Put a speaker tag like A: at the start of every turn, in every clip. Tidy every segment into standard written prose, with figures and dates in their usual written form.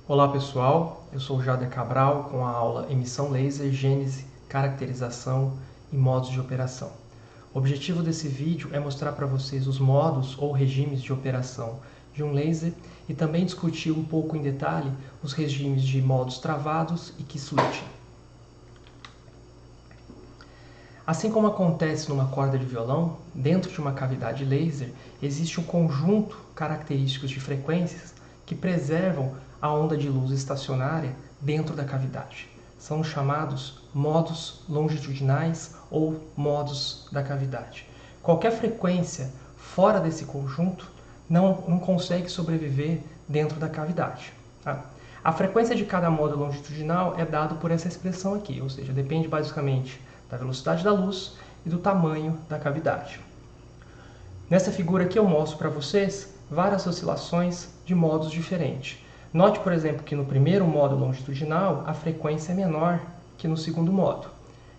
A: Olá pessoal, eu sou o Jader Cabral com a aula Emissão Laser, Gênese, Caracterização e Modos de Operação. O objetivo desse vídeo é mostrar para vocês os modos ou regimes de operação de um laser e também discutir um pouco em detalhe os regimes de modos travados e key switching. Assim como acontece numa corda de violão, dentro de uma cavidade laser existe um conjunto característico de frequências que preservam a onda de luz estacionária dentro da cavidade. São chamados modos longitudinais ou modos da cavidade. Qualquer frequência fora desse conjunto não consegue sobreviver dentro da cavidade. Tá? A frequência de cada modo longitudinal é dado por essa expressão aqui, ou seja, depende basicamente da velocidade da luz e do tamanho da cavidade. Nessa figura aqui eu mostro para vocês várias oscilações de modos diferentes. Note, por exemplo, que no primeiro modo longitudinal a frequência é menor que no segundo modo.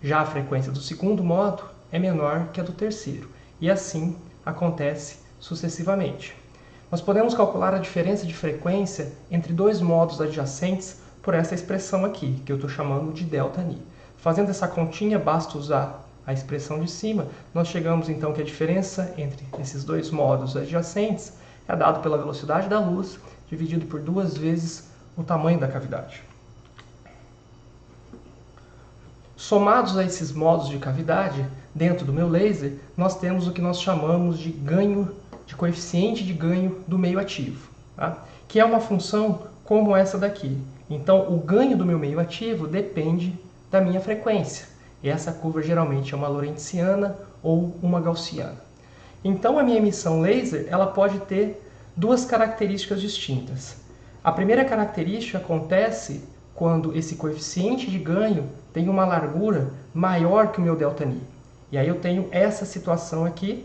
A: Já a frequência do segundo modo é menor que a do terceiro. E assim acontece sucessivamente. Nós podemos calcular a diferença de frequência entre dois modos adjacentes por essa expressão aqui, que eu estou chamando de ΔΝ. Fazendo essa continha, basta usar a expressão de cima, nós chegamos então que a diferença entre esses dois modos adjacentes é dado pela velocidade da luz dividido por 2 vezes o tamanho da cavidade. Somados a esses modos de cavidade, dentro do meu laser, nós temos o que nós chamamos de ganho, de coeficiente de ganho do meio ativo, tá? Que é uma função como essa daqui. Então, o ganho do meu meio ativo depende da minha frequência. E essa curva geralmente é uma lorentziana ou uma gaussiana. Então, a minha emissão laser ela pode ter duas características distintas. A primeira característica acontece quando esse coeficiente de ganho tem uma largura maior que o meu ΔΝ. E aí eu tenho essa situação aqui,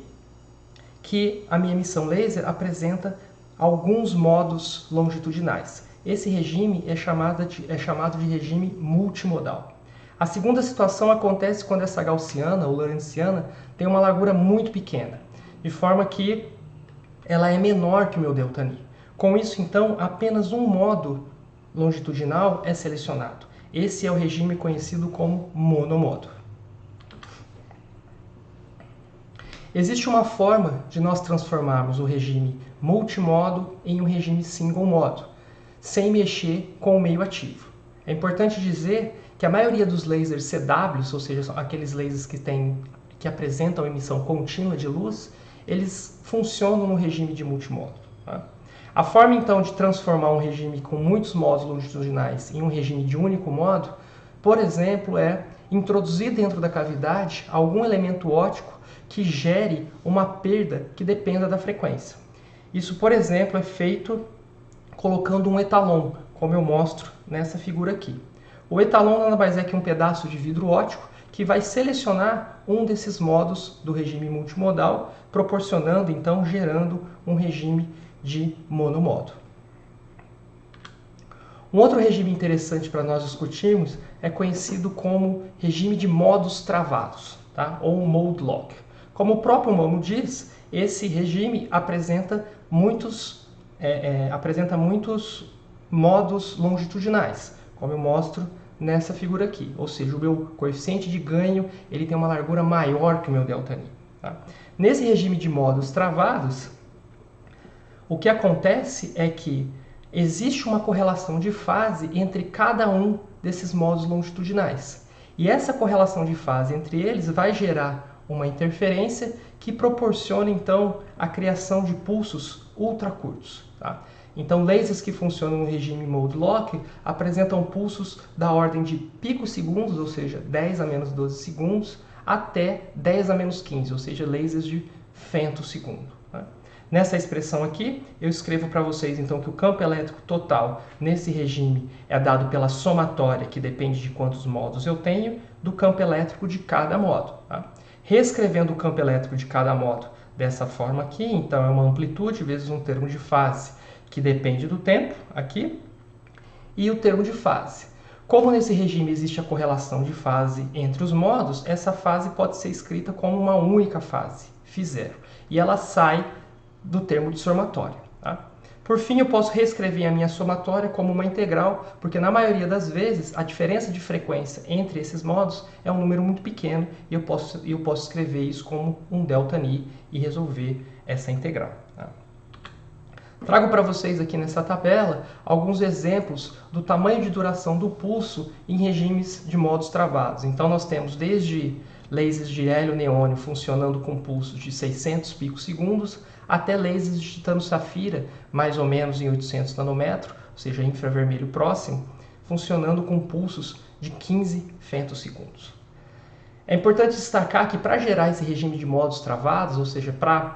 A: que a minha emissão laser apresenta alguns modos longitudinais. Esse regime é chamado de regime multimodal. A segunda situação acontece quando essa gaussiana ou lorentziana tem uma largura muito pequena, de forma que ela é menor que o meu ΔΝ. Com isso, então, apenas um modo longitudinal é selecionado. Esse é o regime conhecido como monomodo. Existe uma forma de nós transformarmos o regime multimodo em um regime single modo, sem mexer com o meio ativo. É importante dizer que a maioria dos lasers CWs, ou seja, aqueles lasers que apresentam emissão contínua de luz, eles funcionam no regime de multimodo. Tá? A forma, então, de transformar um regime com muitos modos longitudinais em um regime de único modo, por exemplo, é introduzir dentro da cavidade algum elemento óptico que gere uma perda que dependa da frequência. Isso, por exemplo, é feito colocando um etalon, como eu mostro nessa figura aqui. O etalon nada mais é que um pedaço de vidro óptico que vai selecionar um desses modos do regime multimodal, proporcionando, então, gerando um regime de monomodo. Um outro regime interessante para nós discutirmos é conhecido como regime de modos travados, tá? Ou mode lock. Como o próprio nome diz, esse regime apresenta muitos modos longitudinais, como eu mostro nessa figura aqui. Ou seja, o meu coeficiente de ganho ele tem uma largura maior que o meu ΔΝ. Tá? Nesse regime de modos travados, o que acontece é que existe uma correlação de fase entre cada um desses modos longitudinais. E essa correlação de fase entre eles vai gerar uma interferência que proporciona, então, a criação de pulsos ultracurtos. Tá? Então, lasers que funcionam no regime Mode Lock apresentam pulsos da ordem de picosegundos, ou seja, 10 a menos 12 segundos, até 10 a menos 15, ou seja, lasers de femtosegundo. Tá? Nessa expressão aqui, eu escrevo para vocês então que o campo elétrico total nesse regime é dado pela somatória, que depende de quantos modos eu tenho, do campo elétrico de cada modo. Tá? Reescrevendo o campo elétrico de cada modo dessa forma aqui, então é uma amplitude vezes um termo de fase, que depende do tempo, aqui, e o termo de fase. Como nesse regime existe a correlação de fase entre os modos, essa fase pode ser escrita como uma única fase, φ0, e ela sai do termo de somatória. Tá? Por fim, eu posso reescrever a minha somatória como uma integral, porque na maioria das vezes a diferença de frequência entre esses modos é um número muito pequeno e eu posso escrever isso como um ΔNi e resolver essa integral. Tá? Trago para vocês aqui nessa tabela alguns exemplos do tamanho de duração do pulso em regimes de modos travados. Então nós temos desde lasers de hélio-neônio funcionando com pulsos de 600 picosegundos até lasers de titano-safira, mais ou menos em 800 nanômetros, ou seja, infravermelho próximo, funcionando com pulsos de 15 femtosegundos. É importante destacar que para gerar esse regime de modos travados, ou seja, para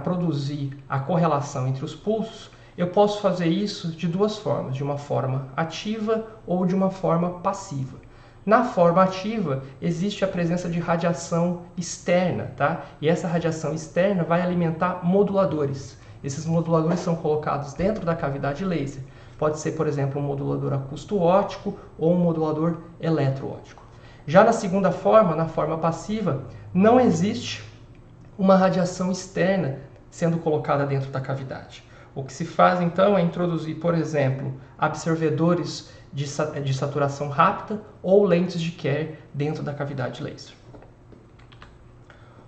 A: produzir a correlação entre os pulsos, eu posso fazer isso de duas formas, de uma forma ativa ou de uma forma passiva. Na forma ativa, existe a presença de radiação externa, tá? E essa radiação externa vai alimentar moduladores. Esses moduladores são colocados dentro da cavidade laser. Pode ser, por exemplo, um modulador acústico-óptico ou um modulador eletroóptico. Já na segunda forma, na forma passiva, não existe uma radiação externa sendo colocada dentro da cavidade. O que se faz, então, é introduzir, por exemplo, absorvedores de saturação rápida ou lentes de Kerr dentro da cavidade laser.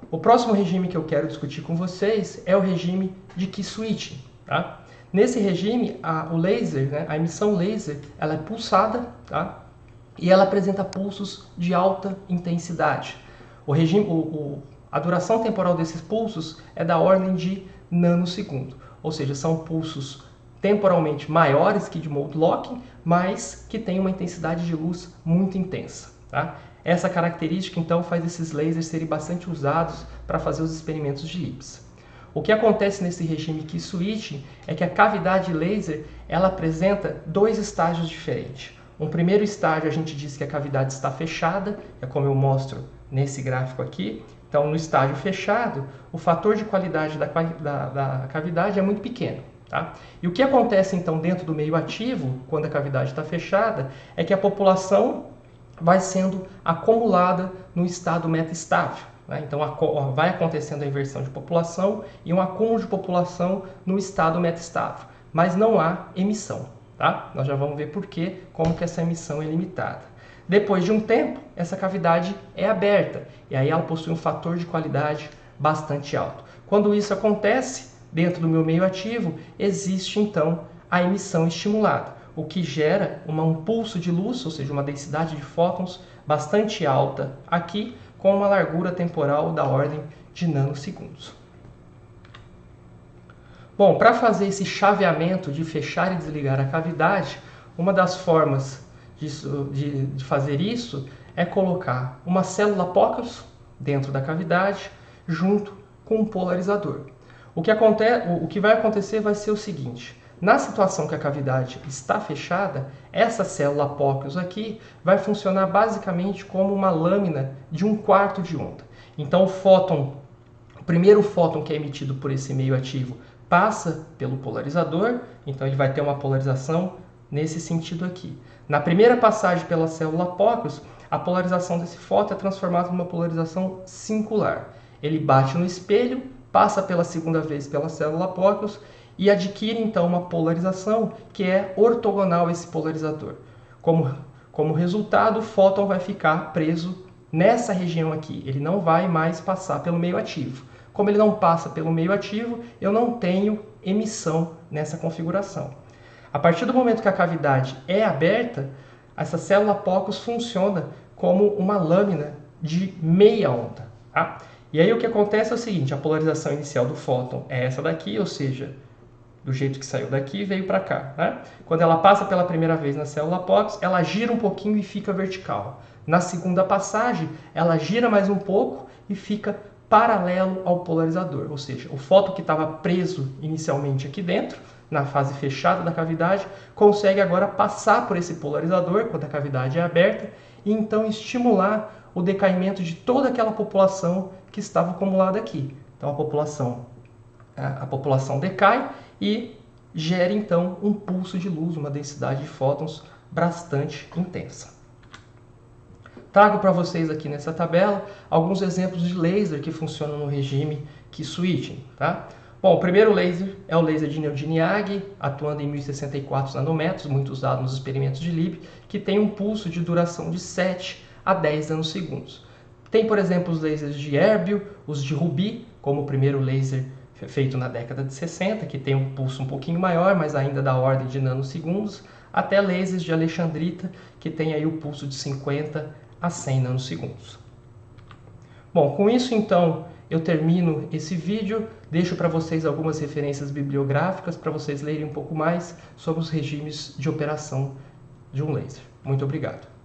A: O próximo regime que eu quero discutir com vocês é o regime de key switching. Tá? Nesse regime, o laser, né, a emissão laser, ela é pulsada, tá? E ela apresenta pulsos de alta intensidade. A duração temporal desses pulsos é da ordem de nanosegundo, ou seja, são pulsos temporalmente maiores que de mode locking, mas que têm uma intensidade de luz muito intensa. Tá? Essa característica, então, faz esses lasers serem bastante usados para fazer os experimentos de LIPS. O que acontece nesse regime key switching é que a cavidade laser ela apresenta dois estágios diferentes. Um primeiro estágio, a gente diz que a cavidade está fechada, é como eu mostro nesse gráfico aqui. Então, no estágio fechado, o fator de qualidade da cavidade é muito pequeno. Tá? E o que acontece então dentro do meio ativo, quando a cavidade está fechada, é que a população vai sendo acumulada no estado metastável. Né? Então vai acontecendo a inversão de população e um acúmulo de população no estado metastável, mas não há emissão. Tá? Nós já vamos ver por quê, como que essa emissão é limitada. Depois de um tempo, essa cavidade é aberta e aí ela possui um fator de qualidade bastante alto. Quando isso acontece, dentro do meu meio ativo, existe então a emissão estimulada, o que gera um pulso de luz, ou seja, uma densidade de fótons bastante alta aqui, com uma largura temporal da ordem de nanosegundos. Bom, para fazer esse chaveamento de fechar e desligar a cavidade, uma das formas de fazer isso é colocar uma célula Pockels dentro da cavidade junto com um polarizador. O que vai acontecer vai ser o seguinte: na situação que a cavidade está fechada, essa célula Pockels aqui vai funcionar basicamente como uma lâmina de 1/4 de onda. Então o primeiro fóton que é emitido por esse meio ativo passa pelo polarizador, então ele vai ter uma polarização nesse sentido aqui. Na primeira passagem pela célula Pockels, a polarização desse fóton é transformada numa polarização singular. Ele bate no espelho, passa pela segunda vez pela célula Pockels e adquire então uma polarização que é ortogonal a esse polarizador. Como resultado, o fóton vai ficar preso nessa região aqui, ele não vai mais passar pelo meio ativo. Como ele não passa pelo meio ativo, eu não tenho emissão nessa configuração. A partir do momento que a cavidade é aberta, essa célula Pockels funciona como uma lâmina de meia onda. Tá? E aí o que acontece é o seguinte: a polarização inicial do fóton é essa daqui, ou seja, do jeito que saiu daqui veio para cá. Né? Quando ela passa pela primeira vez na célula Pockels, ela gira um pouquinho e fica vertical. Na segunda passagem, ela gira mais um pouco e fica paralelo ao polarizador, ou seja, o fóton que estava preso inicialmente aqui dentro, na fase fechada da cavidade, consegue agora passar por esse polarizador, quando a cavidade é aberta, e então estimular o decaimento de toda aquela população que estava acumulada aqui. Então a população decai e gera então um pulso de luz, uma densidade de fótons bastante intensa. Trago para vocês aqui nessa tabela alguns exemplos de laser que funcionam no regime key switching. Tá? Bom, o primeiro laser é o laser de Neodymium, atuando em 1064 nanômetros, muito usado nos experimentos de Lieb, que tem um pulso de duração de 7 a 10 nanosegundos. Tem, por exemplo, os lasers de Erbium, os de Ruby, como o primeiro laser feito na década de 60, que tem um pulso um pouquinho maior, mas ainda da ordem de nanosegundos, até lasers de Alexandrita, que tem aí o pulso de 50 a 100 nanosegundos. Bom, com isso então eu termino esse vídeo, deixo para vocês algumas referências bibliográficas para vocês lerem um pouco mais sobre os regimes de operação de um laser. Muito obrigado.